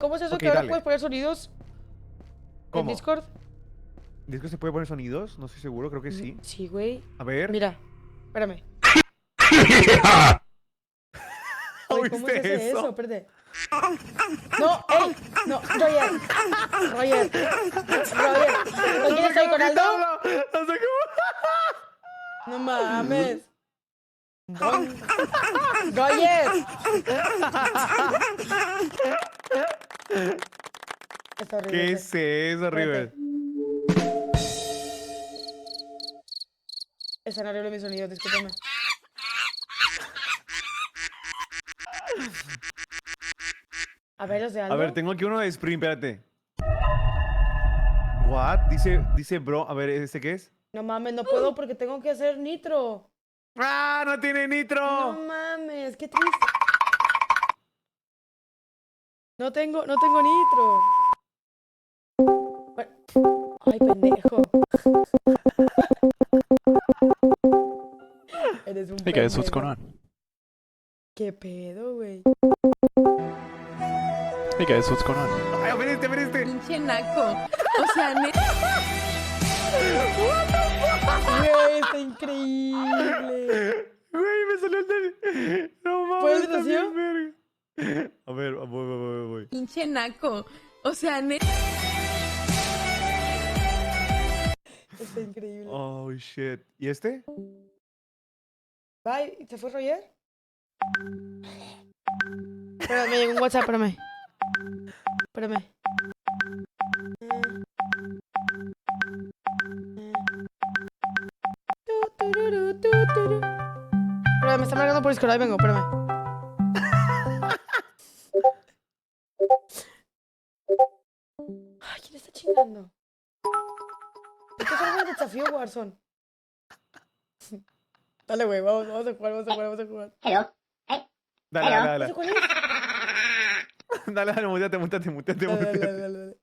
¿Cómo es eso Ok, que ahora dale. puedes poner sonidos en ¿Cómo? Discord? ¿Disco se puede poner sonidos? No estoy seguro, creo que sí. Sí, güey. A ver. Mira, espérame. Güey, ¿cómo se ¿Oíste hace eso? eso? Espérate. No, ey, no, Roger. Roger. Roger. ¿Con quién estoy? ¿Con Aldo? No sé No mames. Bon. Roger. Es horrible. ¿Qué es eso, River? Espérate. Es horrible mi sonido, discúlpame. A ver, los de Aldo. A ver, tengo aquí uno de Spring, espérate. What? Dice bro. A ver, ¿este qué es? No mames, no puedo porque tengo que hacer nitro. ¡Ah! ¡No tiene nitro! No mames, qué triste. No tengo nitro. Ay, pendejo. Eres un Hey guys, what's pendejo. going on? ¿Qué pedo, güey? Hey guys, what's going on? ¡Ay, a ver este, a ver este! Pinche naco. O sea, Güey, está increíble. Güey, me salió el de... No mames, ¿Puedes está decir? bien verga. A ver, voy. pinche naco. O sea, Está increíble. Oh, shit. ¿Y este? Bye, ¿te fue Roger? Espera, me llegó un WhatsApp, espérame. Espérame. Espérame, me está marcando por Discord, ahí vengo, espérame. Ay, ¿quién está chingando? Esto es algo de desafío Warzone. Dale, güey, vamos a jugar. Hello. Hey. Dale. ¿Eso cuál es? Dale, muteate. Dale.